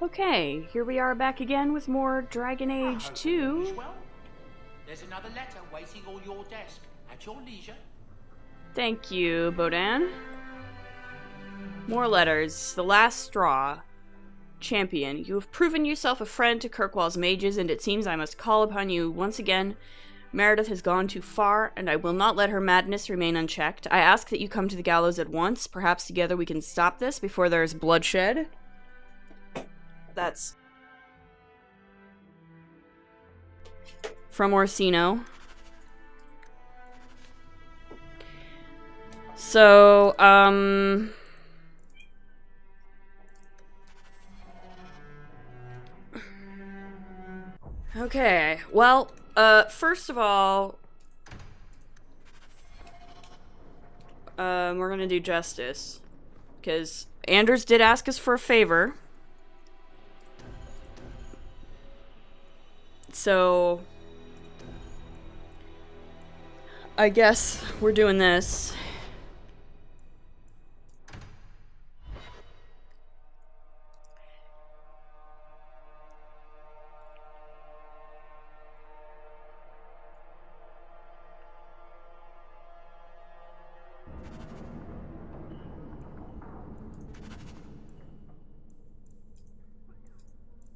Okay, here we are back again with more Dragon Age 2. Well, there's another letter waiting on your desk at your leisure. Thank you, Bodan. More letters. The last straw. Champion, you have proven yourself a friend to Kirkwall's mages, and it seems I must call upon you once again. Meredith has gone too far, and I will not let her madness remain unchecked. I ask that you come to the gallows at once. Perhaps together we can stop this before there is bloodshed. That's from Orsino. So, okay, well, first of all, we're gonna do justice, because Anders did ask us for a favor. So, I guess we're doing this.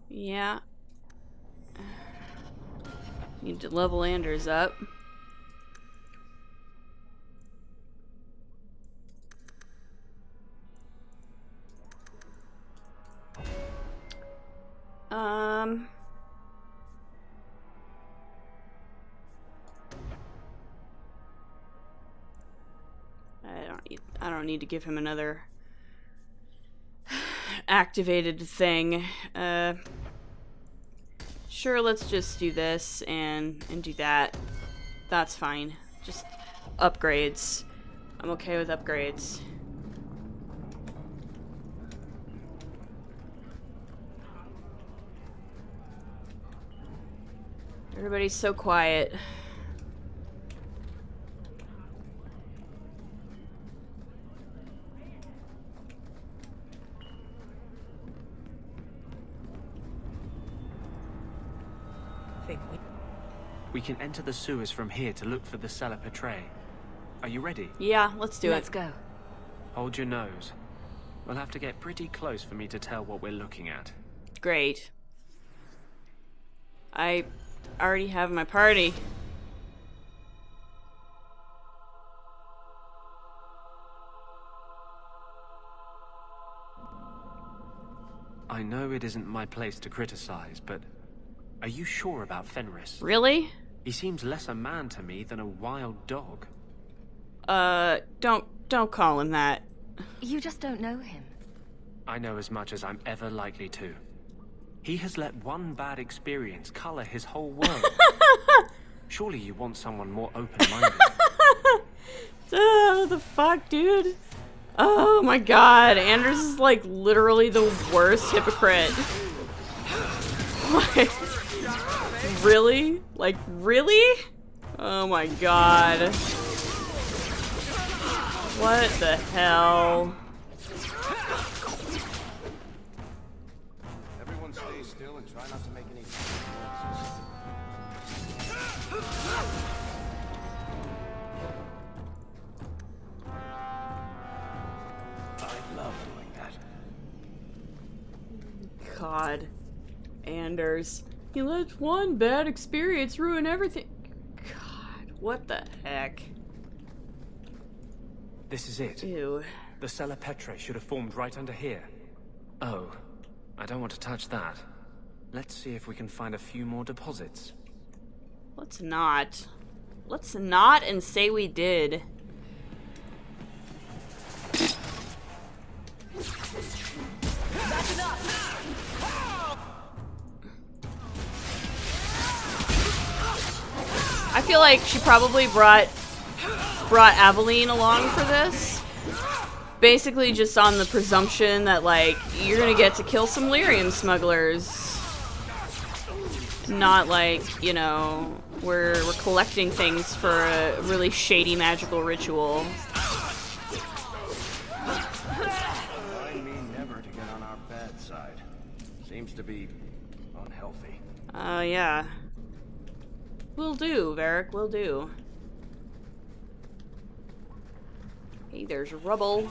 Yeah. Need to level Anders up. I don't need to give him another activated thing. Sure, let's just do this and do that. That's fine. Just upgrades. I'm okay with upgrades. Everybody's so quiet. We can enter the sewers from here to look for the cellar Petray. Are you ready? Yeah, let's do it. Let's go. Hold your nose. We'll have to get pretty close for me to tell what we're looking at. Great. I already have my party. I know it isn't my place to criticize, but are you sure about Fenris? Really? He seems less a man to me than a wild dog. Don't call him that. You just don't know him. I know as much as I'm ever likely to. He has let one bad experience color his whole world. Surely you want someone more open-minded. The fuck, dude? Oh my god, Anders is like literally the worst hypocrite. Like, really? Like, really? Oh my god. What the hell? Everyone stay still and try not to make any noises. I love doing that. God. Anders. He let one bad experience ruin everything. God, what the heck? This is it. Ew. The cellar Petray should have formed right under here. Oh, I don't want to touch that. Let's see if we can find a few more deposits. Let's not. Let's not and say we did. I feel like she probably brought Aveline along for this. Basically just on the presumption that, like, you're gonna get to kill some lyrium smugglers. Not like, you know, we're collecting things for a really shady magical ritual. Remind me never to get on our bad side. Seems to be unhealthy. Yeah. Will do, Varric, will do. Hey, there's rubble.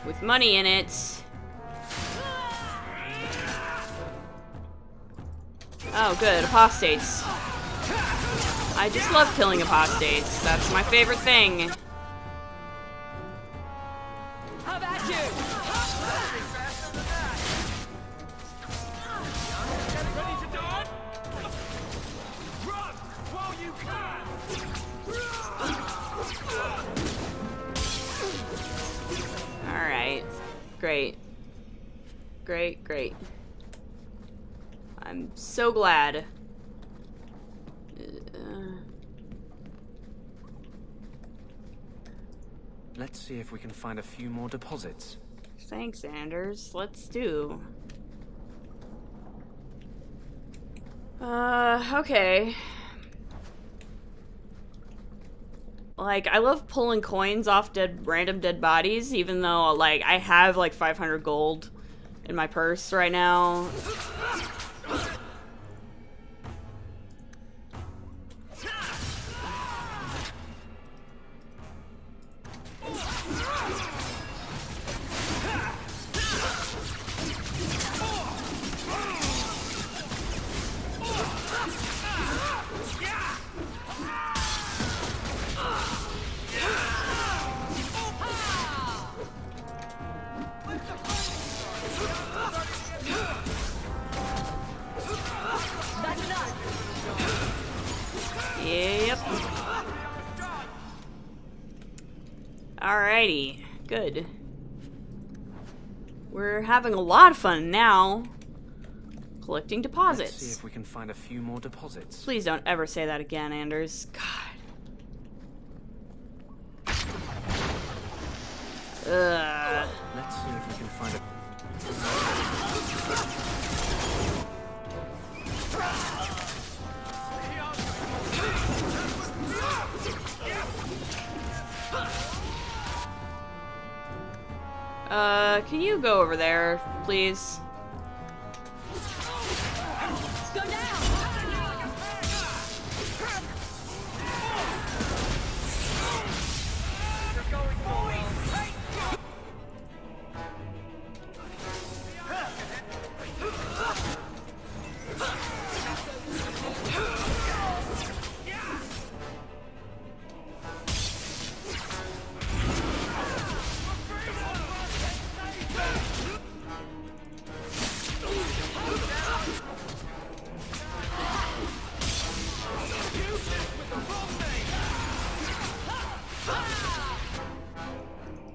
With money in it. Oh, good. Apostates. I just love killing apostates. That's my favorite thing. How about you? Ready to die? Run while you can! Alright. Great. Great, great. I'm so glad. Let's see if we can find a few more deposits. Thanks, Anders. Let's do. Okay. Like, I love pulling coins off random dead bodies, even though, like, I have, like, 500 gold in my purse right now. Yep. Alrighty. Good. We're having a lot of fun now. Collecting deposits. Let's see if we can find a few more deposits. Please don't ever say that again, Anders. God. Ugh. Let's see if we can find a... Can you go over there, please? Go down!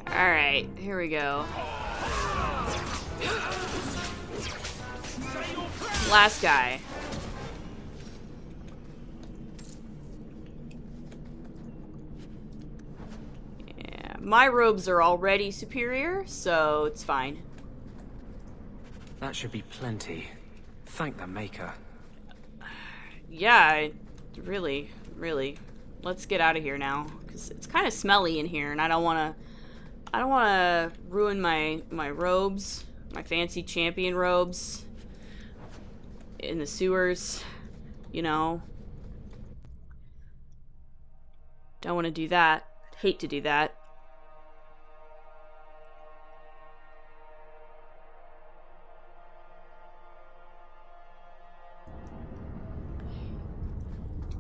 Alright, here we go. Last guy. Yeah, my robes are already superior, so it's fine. That should be plenty. Thank the Maker. Yeah, really. Let's get out of here now, because it's kind of smelly in here, and I don't want to ruin my robes, my fancy champion robes in the sewers, you know. Don't want to do that. Hate to do that.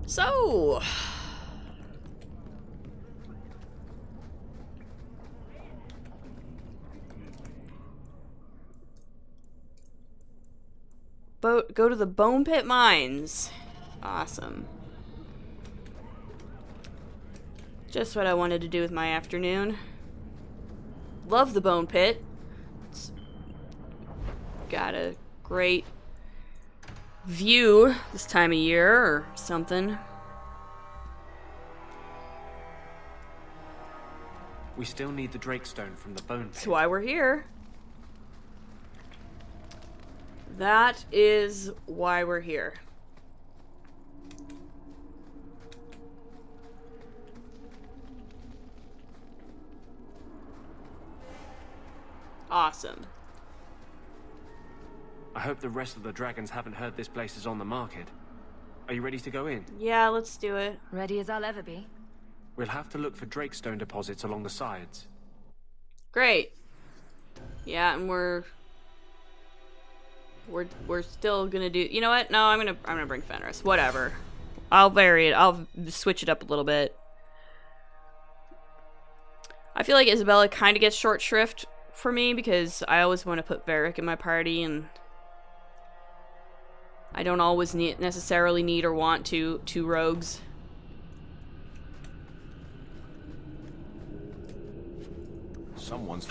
So, go to the Bone Pit Mines. Awesome. Just what I wanted to do with my afternoon. Love the Bone Pit. It's got a great view this time of year or something. We still need the Drakestone from the Bone Pit. That's why we're here. That is why we're here. Awesome. I hope the rest of the dragons haven't heard this place is on the market. Are you ready to go in? Yeah, let's do it. Ready as I'll ever be. We'll have to look for drakestone deposits along the sides. Great. Yeah, and we're still gonna do. You know what? No, I'm gonna bring Fenris. Whatever. I'll vary it. I'll switch it up a little bit. I feel like Isabella kind of gets short shrift for me because I always want to put Varric in my party, and I don't always necessarily need or want two rogues. Someone's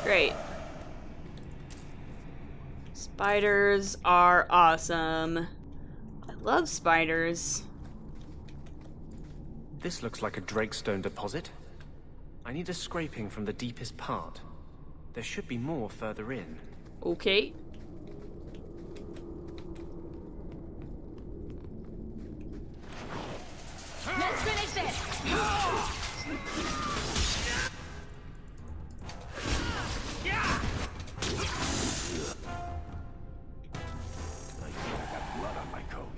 Great. Spiders are awesome. I love spiders. This looks like a drakestone deposit. I need a scraping from the deepest part. There should be more further in. Okay. Let's finish this! blood on my coat.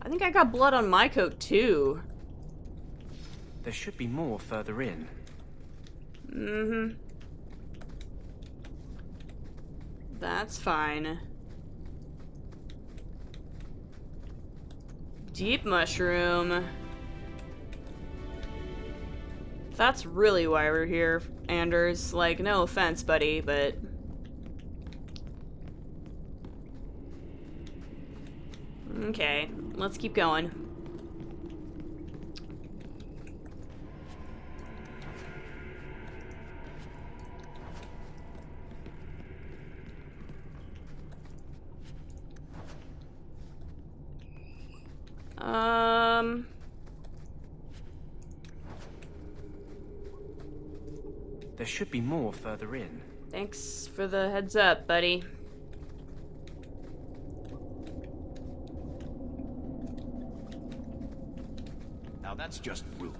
I think I got blood on my coat too. There should be more further in. Mm-hmm. That's fine. Deep mushroom. That's really why we're here, Anders. Like, no offense, buddy, but... Okay, let's keep going. There should be more further in. Thanks for the heads up, buddy. Now that's just rude.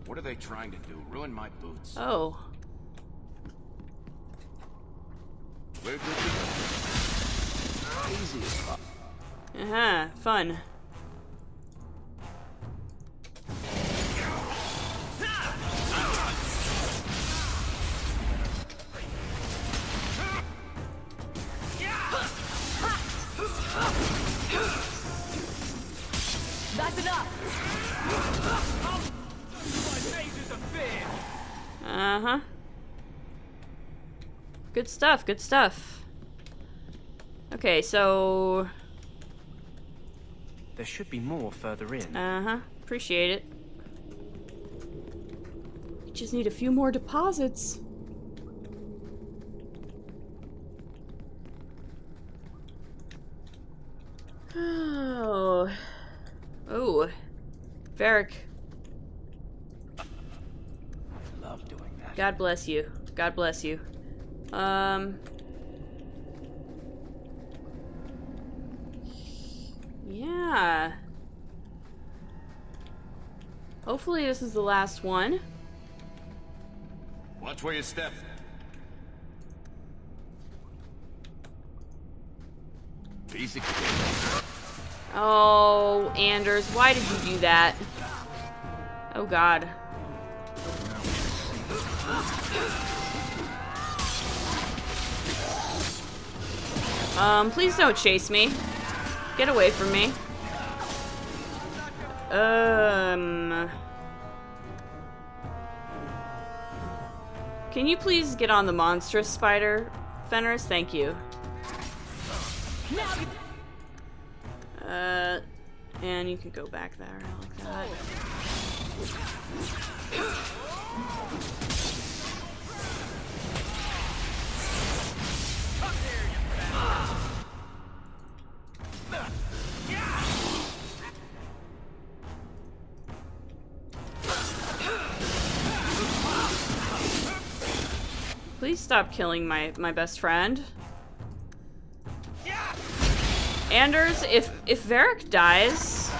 What are they trying to do? Ruin my boots? Oh. We're good to go. Easy as fuck. Uh-huh, fun. That's enough! Uh-huh. Good stuff, good stuff. Okay, so... There should be more further in. Uh-huh, appreciate it. Just need a few more deposits. Oh. Oh. Varric. Love doing that. God bless you. God bless you. Yeah. Hopefully this is the last one. Watch where you step. Easy. Oh, Anders, why did you do that? Oh God. Please don't chase me. Get away from me. Can you please get on the monstrous spider, Fenris? Thank you. And you can go back there like that. Please stop killing my best friend. Anders, if Varric dies,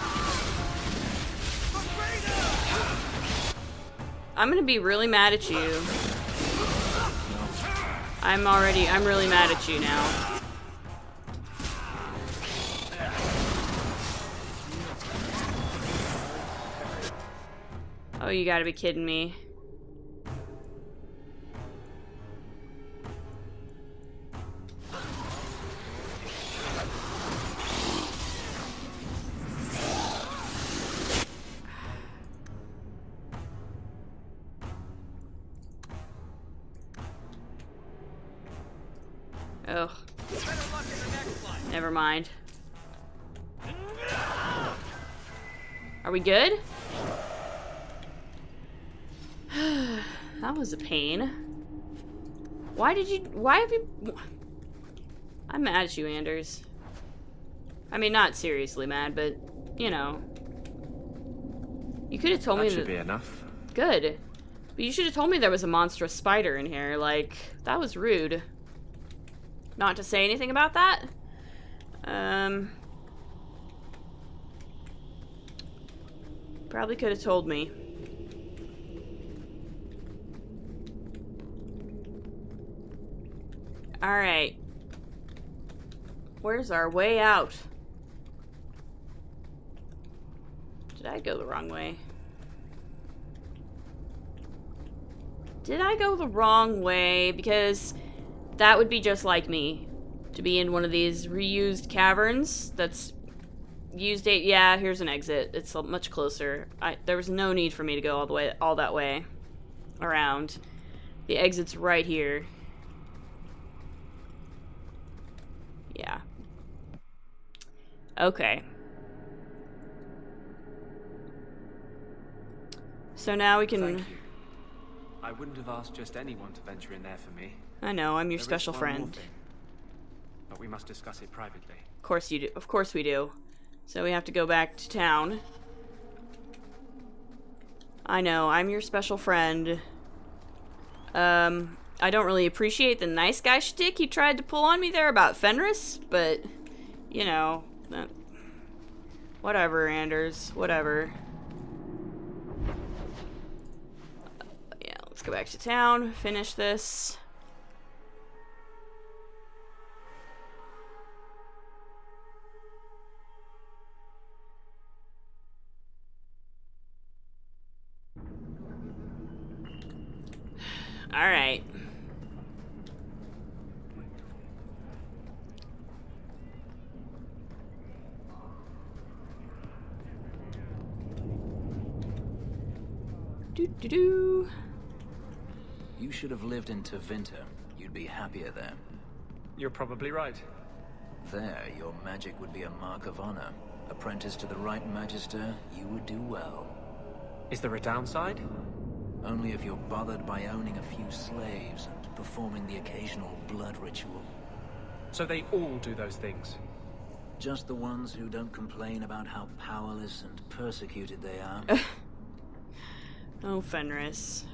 I'm gonna be really mad at you. I'm really mad at you now. Oh, you gotta be kidding me. Ugh. Never mind. Are we good? That was a pain. Why have you... I'm mad at you, Anders. I mean, not seriously mad, but, you know. You could have told me that should be enough. Good. But you should have told me there was a monstrous spider in here. Like, that was rude. Not to say anything about that. Probably could have told me. Alright. Where's our way out? Did I go the wrong way? Did I go the wrong way? Because that would be just like me. To be in one of these reused caverns that's used yeah, here's an exit. It's much closer. There was no need for me to go all that way around. The exit's right here. Yeah. Okay. So now we can... Thank you. I wouldn't have asked just anyone to venture in there for me. I know, I'm your There is special one more friend. thing, but we must discuss it privately. Of course you do. Of course we do. So we have to go back to town. I know, I'm your special friend. I don't really appreciate the nice guy shtick he tried to pull on me there about Fenris, but, you know, whatever, Anders, whatever. Yeah, let's go back to town, finish this. All right. Do. You should have lived in Tevinter. You'd be happier there. You're probably right. There, your magic would be a mark of honor. Apprentice to the right magister, you would do well. Is there a downside? Only if you're bothered by owning a few slaves and performing the occasional blood ritual. So they all do those things? Just the ones who don't complain about how powerless and persecuted they are. Oh, Fenris.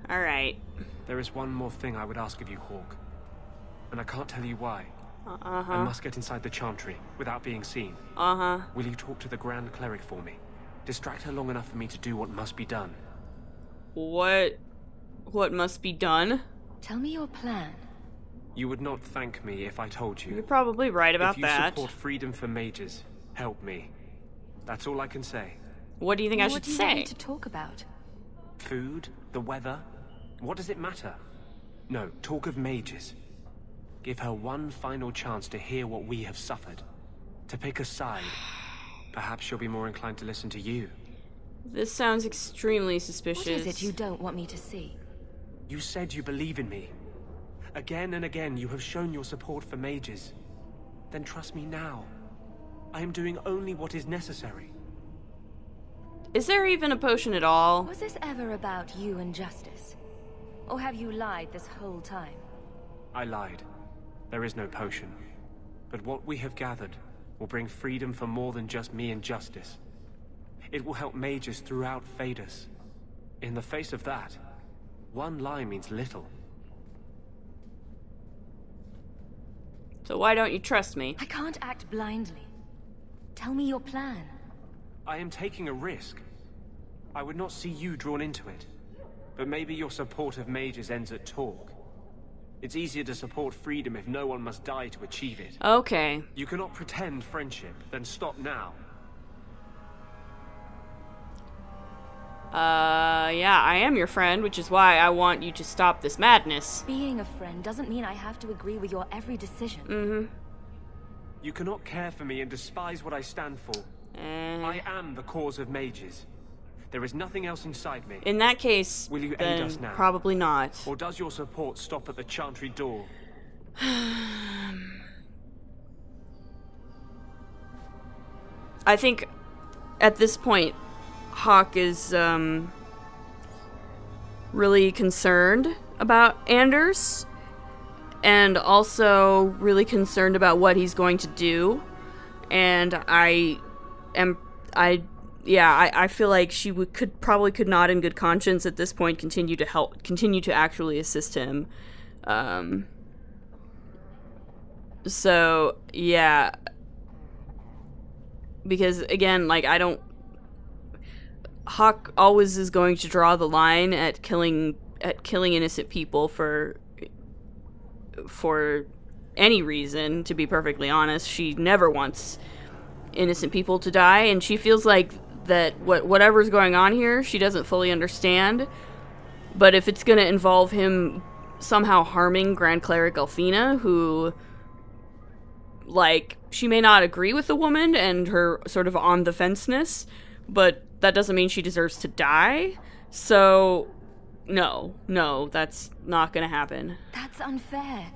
Alright. There is one more thing I would ask of you, Hawk. And I can't tell you why. I must get inside the Chantry without being seen. Will you talk to the Grand Cleric for me? Distract her long enough for me to do what must be done. What must be done? Tell me your plan. You would not thank me if I told you. You're probably right about if you that. support freedom for mages, help me. That's all I can say. What do you think I should What do you say? want me to talk about? Food? The weather? What does it matter? No, talk of mages. Give her one final chance to hear what we have suffered. To pick a side. Perhaps she'll be more inclined to listen to you. This sounds extremely suspicious. What is it you don't want me to see? You said you believe in me. Again and again you have shown your support for mages. Then trust me now. I am doing only what is necessary. Is there even a potion at all? Was this ever about you and justice? Or have you lied this whole time? I lied. There is no potion. But what we have gathered, will bring freedom for more than just me and Justice. It will help mages throughout Phaedus. In the face of that, one lie means little. So why don't you trust me? I can't act blindly. Tell me your plan. I am taking a risk. I would not see you drawn into it. But maybe your support of mages ends at talk. It's easier to support freedom if no one must die to achieve it. Okay. You cannot pretend friendship, then stop now. Yeah, I am your friend, which is why I want you to stop this madness. Being a friend doesn't mean I have to agree with your every decision. Mm-hmm. You cannot care for me and despise what I stand for. I am the cause of mages. There is nothing else inside me. In that case, will you then aid us now? Probably not. Or does your support stop at the Chantry door? I think at this point, Hawk is really concerned about Anders, and also really concerned about what he's going to do. And I feel like she could not in good conscience at this point continue to actually assist him. So yeah, because again, like, Hawk always is going to draw the line at killing innocent people for any reason, to be perfectly honest. She never wants innocent people to die, and she feels like that whatever's going on here, she doesn't fully understand. But if it's going to involve him somehow harming Grand Cleric Alfina, who, like, she may not agree with the woman and her sort of on the fenceness, but that doesn't mean she deserves to die. So no, that's not going to happen. That's unfair.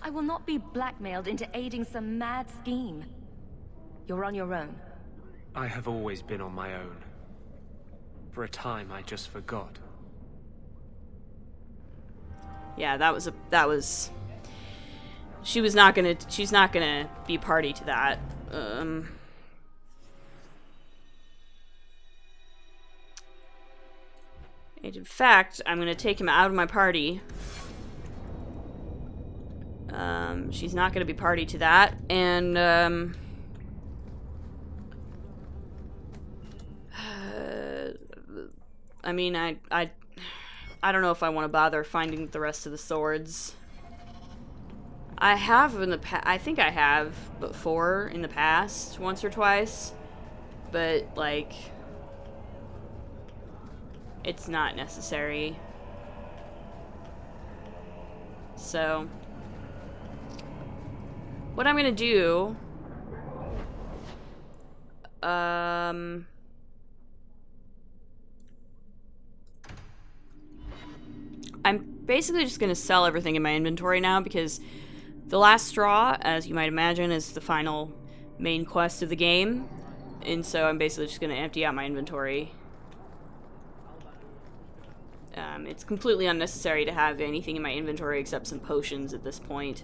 I will not be blackmailed into aiding some mad scheme. You're on your own. I have always been on my own. For a time, I just forgot. Yeah, she's not gonna be party to that. And in fact, I'm gonna take him out of my party. She's not gonna be party to that, and I mean, I don't know if I want to bother finding the rest of the swords. I have in the I think I have before in the past, once or twice, but like, it's not necessary. So what I'm gonna do, I'm basically just gonna sell everything in my inventory now, because the last straw, as you might imagine, is the final main quest of the game, and so I'm basically just gonna empty out my inventory. It's completely unnecessary to have anything in my inventory except some potions at this point.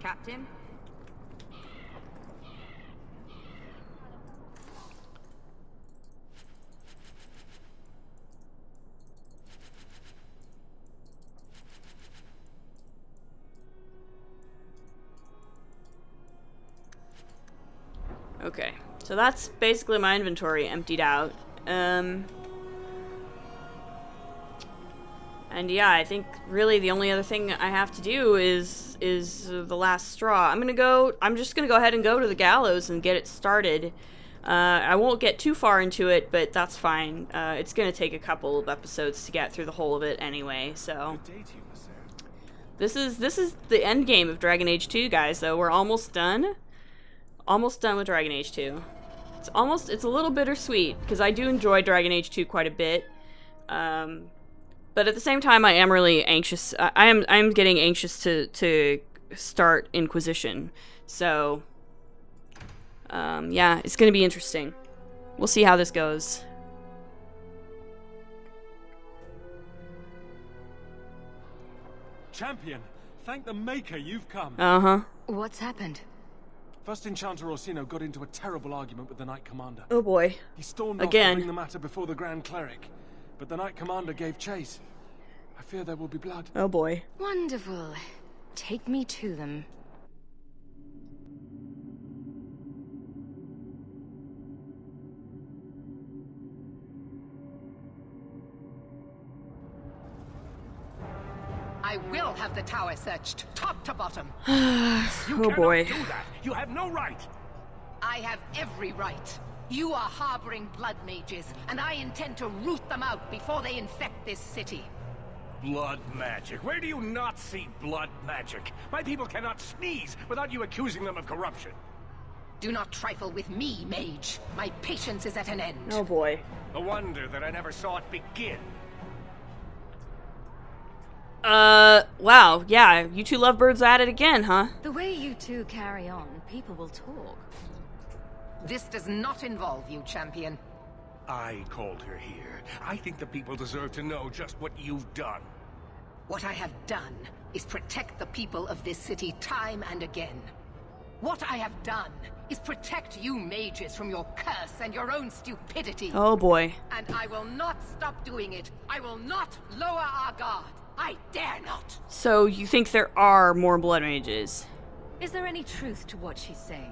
Captain? Okay, so that's basically my inventory emptied out. And yeah, I think really the only other thing I have to do is the last straw. I'm just gonna go ahead and go to the gallows and get it started. I won't get too far into it, but that's fine. It's gonna take a couple of episodes to get through the whole of it anyway, so. This is the end game of Dragon Age 2, guys, though. We're almost done. Almost done with Dragon Age 2. It's a little bittersweet, because I do enjoy Dragon Age 2 quite a bit. But at the same time, I am really anxious. I'm getting anxious to start Inquisition. So, yeah, it's going to be interesting. We'll see how this goes. Champion, thank the Maker you've come. Uh-huh. What's happened? First Enchanter Orsino got into a terrible argument with the Knight Commander. Oh boy. He stormed Again. off to bring the matter before the Grand Cleric, but the Knight Commander gave chase. I fear there will be blood. Oh boy. Wonderful. Take me to them. I will have the tower searched, top to bottom. Oh boy. Do that. You have no right. I have every right. You are harboring blood mages, and I intend to root them out before they infect this city. Blood magic? Where do you not see blood magic? My people cannot sneeze without you accusing them of corruption. Do not trifle with me, mage. My patience is at an end. Oh boy. A wonder that I never saw it begin. Wow, yeah, you two lovebirds at it again, huh? The way you two carry on, people will talk. This does not involve you, champion. I called her here. I think the people deserve to know just what you've done. What I have done is protect the people of this city time and again. What I have done is protect you mages from your curse and your own stupidity. Oh boy. And I will not stop doing it. I will not lower our guard. I dare not. So you think there are more blood mages? Is there any truth to what she's saying?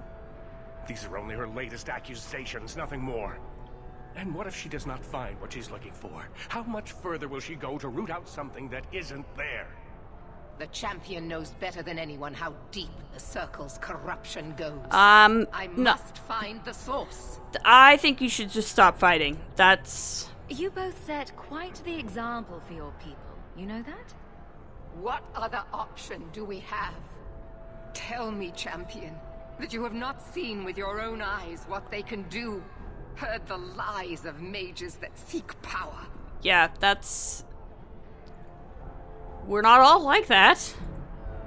These are only her latest accusations, nothing more. And what if she does not find what she's looking for? How much further will she go to root out something that isn't there? The champion knows better than anyone how deep the circle's corruption goes. I no. must find the source. I think you should just stop fighting. That's... You both set quite the example for your people. You know that? What other option do we have? Tell me, champion, that you have not seen with your own eyes what they can do. Heard the lies of mages that seek power. Yeah, that's... We're not all like that.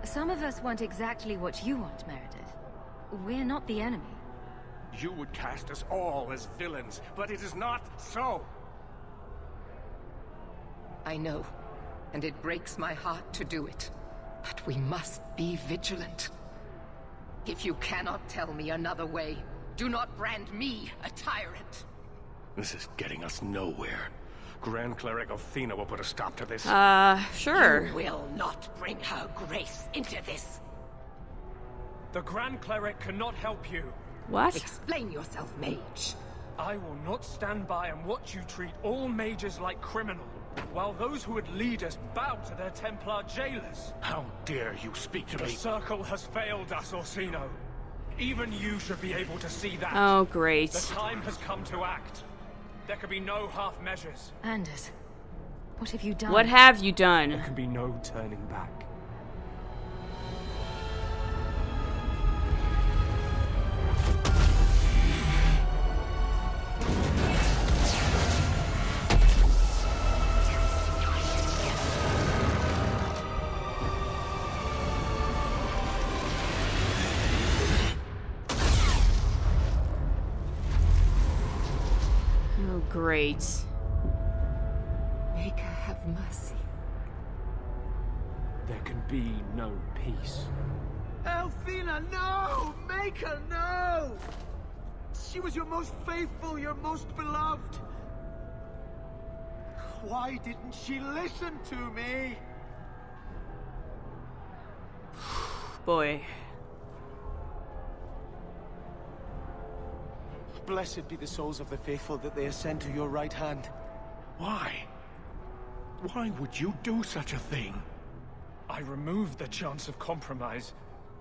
Some of us want exactly what you want, Meredith. We're not the enemy. You would cast us all as villains, but it is not so. I know, and it breaks my heart to do it. But we must be vigilant. If you cannot tell me another way, do not brand me a tyrant. This is getting us nowhere. Grand Cleric Athena will put a stop to this. Sure. You will not bring her grace into this. The Grand Cleric cannot help you. What? Explain yourself, mage. I will not stand by and watch you treat all mages like criminal, while those who would lead us bow to their Templar jailers. How dare you speak to The me? Circle has failed us, Orsino. Even you should be able to see that. Oh, The great. time has come to act. There can be no half measures. Anders, what have you done? What have you done? There can be no turning back. Oh, great. Maker, have mercy. There can be no peace. Athena, no! Maker, no! She was your most faithful, your most beloved. Why didn't she listen to me? Boy. Blessed be the souls of the faithful that they ascend to your right hand. Why? Why would you do such a thing? I removed the chance of compromise,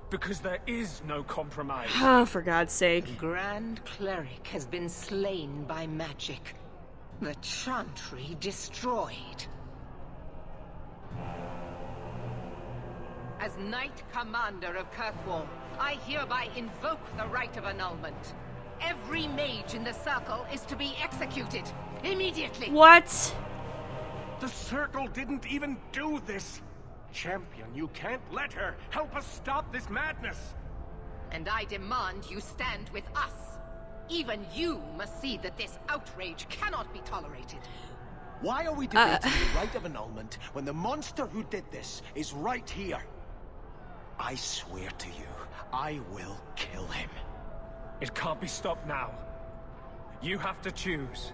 because there is no compromise. Oh, for God's sake. The Grand Cleric has been slain by magic. The Chantry destroyed. As Knight Commander of Kirkwall, I hereby invoke the right of annulment. Every mage in the circle is to be executed immediately. What? The Circle didn't even do this. Champion, you can't let her. Help us stop this madness. And I demand you stand with us. Even you must see that this outrage cannot be tolerated. Why are we debating the right of annulment when the monster who did this is right here? I swear to you, I will kill him. It can't be stopped now. You have to choose.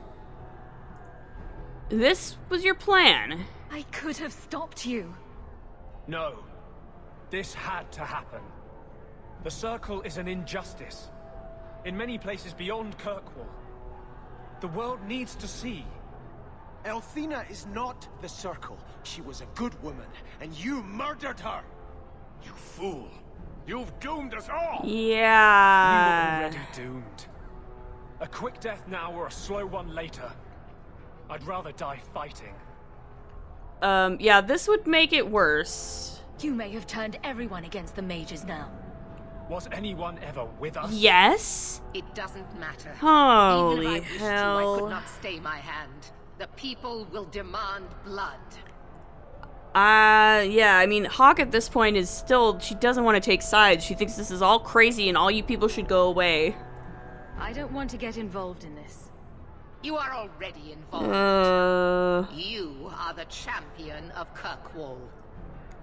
This was your plan. I could have stopped you. No. This had to happen. The Circle is an injustice. In many places beyond Kirkwall. The world needs to see. Elthina is not the Circle. She was a good woman, and you murdered her! You fool! You've doomed us all! Yeah. We were already doomed. A quick death now or a slow one later. I'd rather die fighting. Yeah, this would make it worse. You may have turned everyone against the mages now. Was anyone ever with us? Yes? It doesn't matter. Holy Even if I wished to, I hell. could not stay my hand. The people will demand blood. Yeah, I mean, Hawk at this point is still, she doesn't want to take sides. She thinks this is all crazy and all you people should go away. I don't want to get involved in this. You are already involved. Uh, You are the champion of Kirkwall.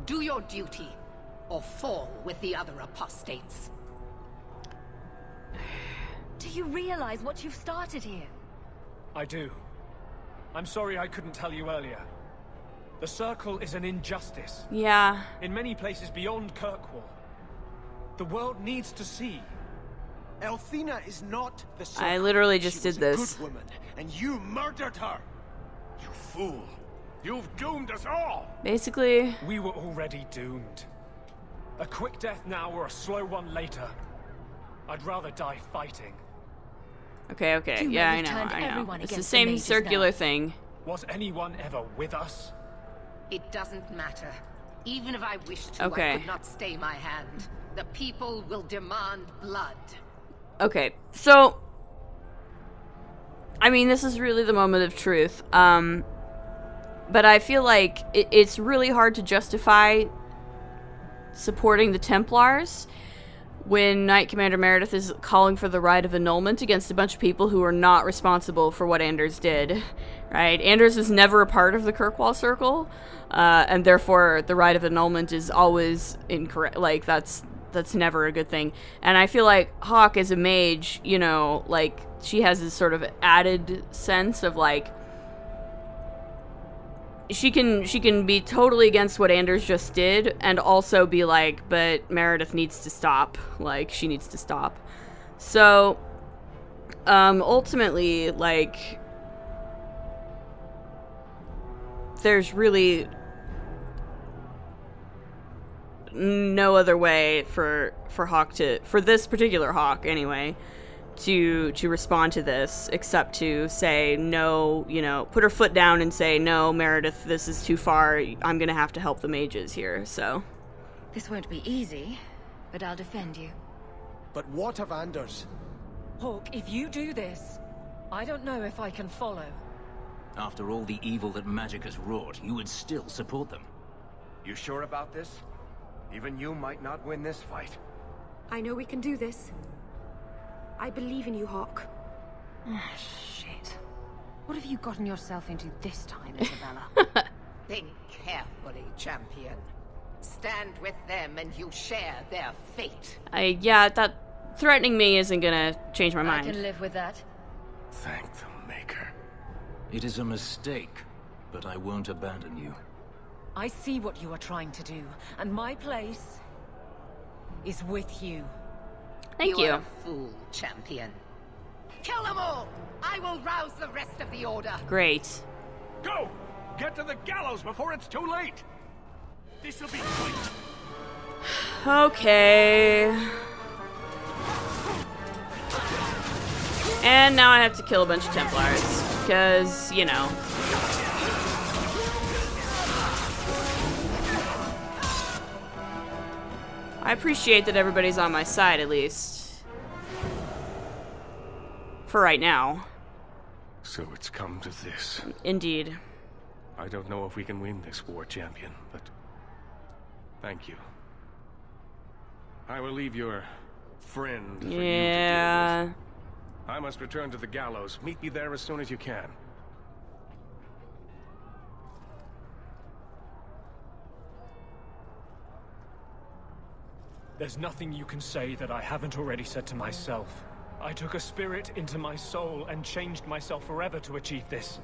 Do your duty, or fall with the other apostates. Do you realize what you've started here? I do. I'm sorry I couldn't tell you earlier. The Circle is an injustice. yeah. In many places beyond Kirkwall. The world needs to see. Elthina is not the Circle. I literally just She did was a this. good woman, and you murdered her! You fool! You've doomed us all! Basically, We were already doomed. A quick death now or a slow one later. I'd rather die fighting. okay, You yeah, may I know, have turned I know. everyone It's the against the same mages circular now. thing. Was anyone ever with us? It doesn't matter. Even if I wished to, Okay. I could not stay my hand. The people will demand blood. Okay, so I mean, this is really the moment of truth. But I feel like it's really hard to justify supporting the Templars when Knight Commander Meredith is calling for the right of annulment against a bunch of people who are not responsible for what Anders did, right? Anders was never a part of the Kirkwall Circle, and therefore the right of annulment is always incorrect. Like, that's never a good thing. And I feel like Hawk as a mage, you know, like, she has this sort of added sense of, like, she can be totally against what Anders just did and also be like, but Meredith needs to stop. Like, she needs to stop. So, ultimately, like, there's really no other way for Hawk to, for this particular Hawk anyway, to respond to this except to say no, you know, put her foot down and say, no, Meredith, this is too far. I'm gonna have to help the mages here. So This won't be easy, but I'll defend you. But what of Anders? Hawk, if you do this, I don't know if I can follow. After all the evil that magic has wrought, you would still support them. You sure about this? Even you might not win this fight. I know we can do this. I believe in you, Hawk. Ah, shit. What have you gotten yourself into this time, Isabella? Think carefully, champion. Stand with them and you share their fate. yeah, that threatening me isn't gonna change my I mind. can live with that. Thank the Maker. It is a mistake, but I won't abandon you. I see what you are trying to do, and my place is with you. Thank You you. are a fool, champion. Kill them all! I will rouse the rest of the Order. Great. Go! Get to the gallows before it's too late! This'll be quick! Okay. And now I have to kill a bunch of Templars. Because, you know. I appreciate that everybody's on my side, at least. For right now. So it's come to this. Indeed. I don't know if we can win this war, champion, but thank you. I will leave your friend for you to deal Yeah. with. I must return to the gallows. Meet me there as soon as you can. There's nothing you can say that I haven't already said to myself. I took a spirit into my soul and changed myself forever to achieve this.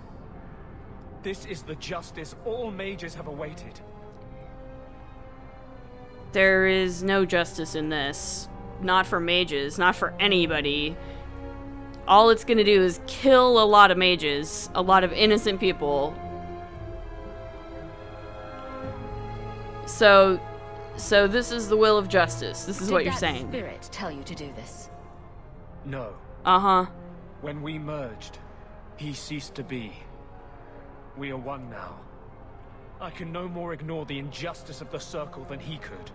This is the justice all mages have awaited. There is no justice in this. Not for mages, not for anybody. All it's gonna do is kill a lot of mages, a lot of innocent people. So this is the will of justice. This is what you're saying. Did that spirit tell you to do this? No. Uh-huh. When we merged, he ceased to be. We are one now. I can no more ignore the injustice of the Circle than he could.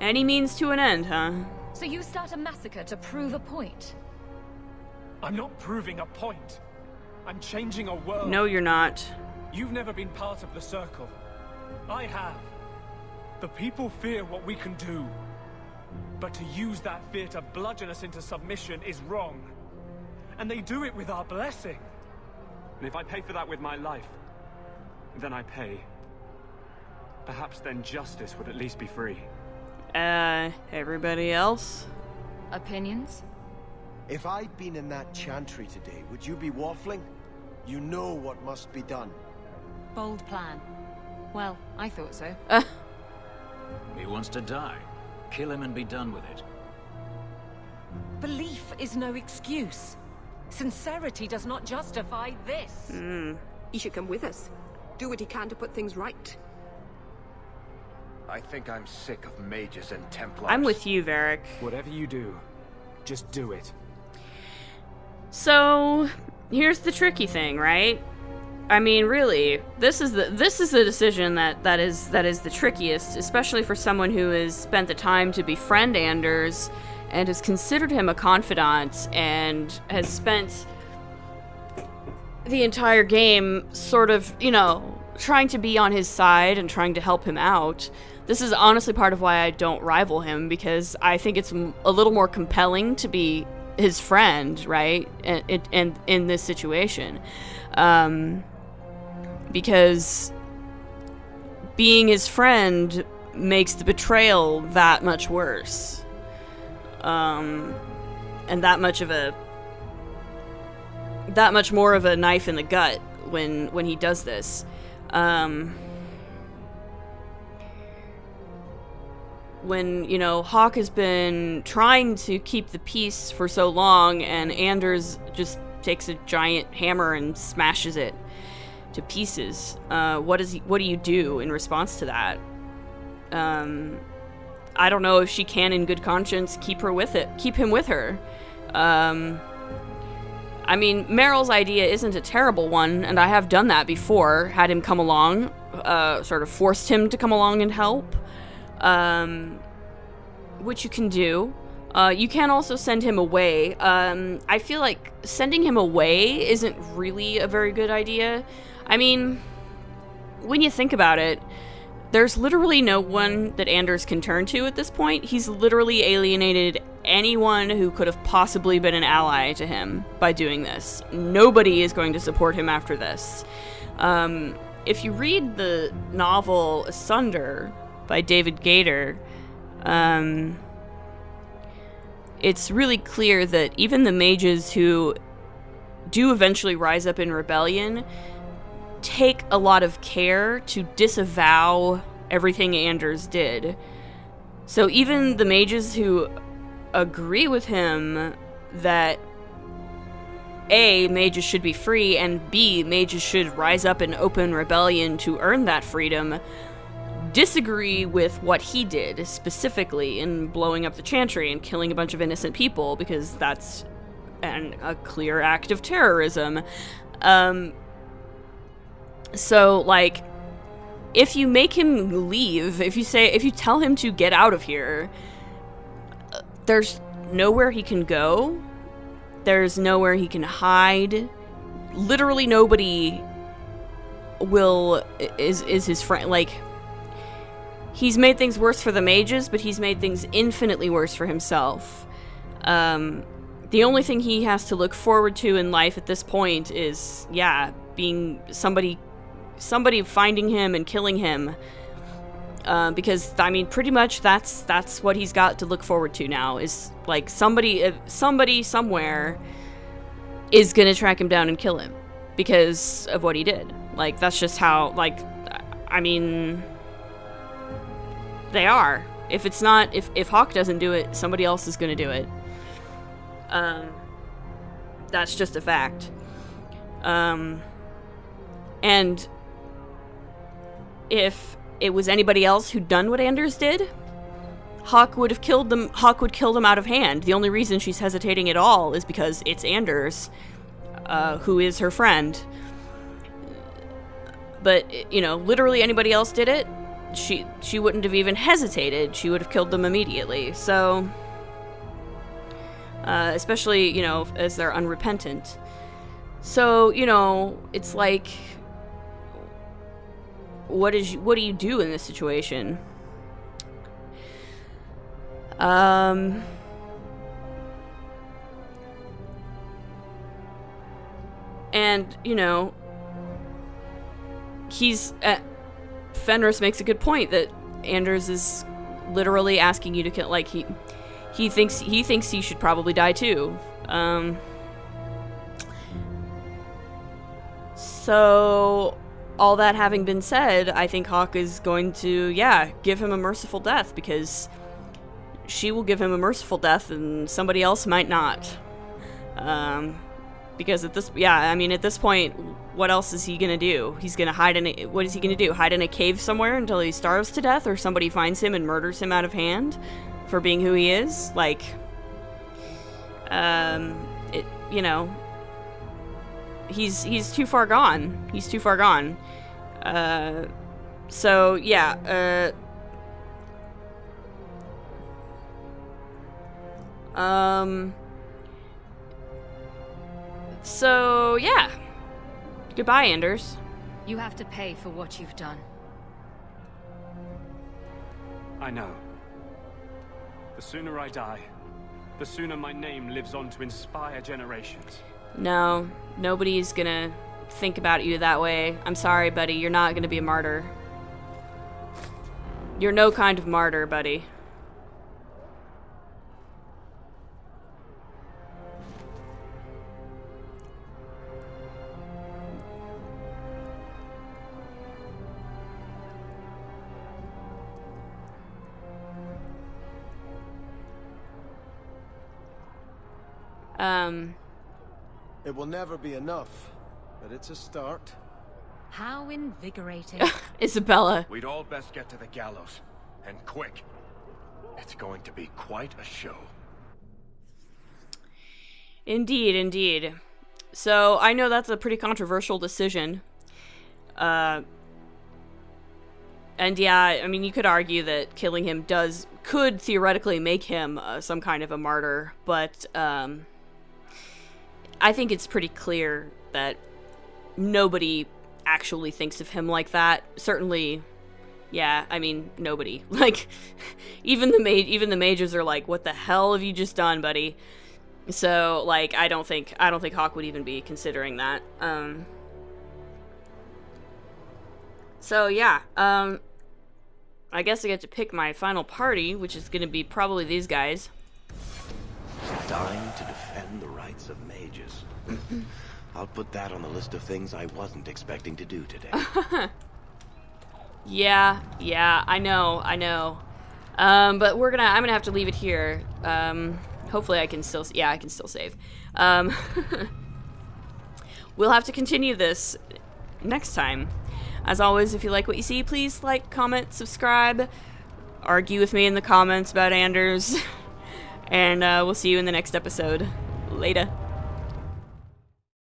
Any means to an end, huh? So you start a massacre to prove a point? I'm not proving a point. I'm changing a world. No, you're not. You've never been part of the Circle. I have. The people fear what we can do. But to use that fear to bludgeon us into submission is wrong. And they do it with our blessing. And if I pay for that with my life, then I pay. Perhaps then justice would at least be free. Everybody else? Opinions? If I'd been in that chantry today, would you be waffling? You know what must be done. Bold plan. Well, I thought so. He wants to die. Kill him and be done with it. Belief is no excuse. Sincerity does not justify this. He should come with us. Do what he can to put things right. I think I'm sick of mages and Templars. I'm with you, Varric. Whatever you do, just do it. So, here's the tricky thing, right? I mean, really, this is the decision that is the trickiest, especially for someone who has spent the time to befriend Anders and has considered him a confidant and has spent the entire game sort of, you know, trying to be on his side and trying to help him out. This is honestly part of why I don't rival him, because I think it's a little more compelling to be his friend, right? And in this situation. Because being his friend makes the betrayal that much worse. And that much more of a knife in the gut when he does this. When, you know, Hawke has been trying to keep the peace for so long, and Anders just takes a giant hammer and smashes it to pieces. What do you do in response to that? I don't know if she can, in good conscience, keep him with her. I mean, Meryl's idea isn't a terrible one, and I have done that before. Had him come along, sort of forced him to come along and help. Which you can do. You can also send him away. I feel like sending him away isn't really a very good idea. I mean, when you think about it, there's literally no one that Anders can turn to at this point. He's literally alienated anyone who could have possibly been an ally to him by doing this. Nobody is going to support him after this. If you read the novel Asunder by David Gator, it's really clear that even the mages who do eventually rise up in rebellion take a lot of care to disavow everything Anders did. So even the mages who agree with him that A, mages should be free, and B, mages should rise up in open rebellion to earn that freedom, disagree with what he did specifically in blowing up the Chantry and killing a bunch of innocent people, because that's a clear act of terrorism. So, like, if you make him leave, if you tell him to get out of here, there's nowhere he can go. There's nowhere he can hide. Literally nobody is his friend. Like, he's made things worse for the mages, but he's made things infinitely worse for himself. The only thing he has to look forward to in life at this point is, being somebody finding him and killing him. Because, I mean, pretty much that's what he's got to look forward to now, is, like, somebody somewhere is gonna track him down and kill him because of what he did. Like, that's just how, like, I mean, they are. If it's not, if Hawk doesn't do it, somebody else is gonna do it. That's just a fact. And if it was anybody else who'd done what Anders did, Hawk would kill them out of hand. The only reason she's hesitating at all is because it's Anders, who is her friend. But, you know, literally anybody else did it, she wouldn't have even hesitated. She would have killed them immediately. So, especially, you know, as they're unrepentant. So, you know, it's like, what do you do in this situation? And, you know, Fenris makes a good point that Anders is literally asking you to kill, like, he thinks he should probably die too. So, all that having been said, I think Hawk is going to, yeah, give him a merciful death, because she will give him a merciful death and somebody else might not. Because at this point, what else is he gonna do? He's gonna what is he gonna do? Hide in a cave somewhere until he starves to death, or somebody finds him and murders him out of hand for being who he is? Like, you know, he's too far gone. He's too far gone. So, yeah, so, yeah. Goodbye, Anders. You have to pay for what you've done. I know. The sooner I die, the sooner my name lives on to inspire generations. No, nobody's gonna think about you that way. I'm sorry, buddy. You're not gonna be a martyr. You're no kind of martyr, buddy. It will never be enough, but it's a start. How invigorating. Isabella. We'd all best get to the gallows, and quick. It's going to be quite a show. Indeed, indeed. So, I know that's a pretty controversial decision. And yeah, I mean, you could argue that killing him could theoretically make him some kind of a martyr, but, I think it's pretty clear that nobody actually thinks of him like that. Certainly, yeah, I mean, nobody. Like, even the mages are like, what the hell have you just done, buddy? So, like, I don't think Hawk would even be considering that. So, yeah, I guess I get to pick my final party, which is gonna be probably these guys. Dying to defend the rights of mages. I'll put that on the list of things I wasn't expecting to do today. Yeah, I know. But I'm gonna have to leave it here. Hopefully I can still save. We'll have to continue this next time. As always, if you like what you see, please like, comment, subscribe, argue with me in the comments about Anders, and we'll see you in the next episode. Later.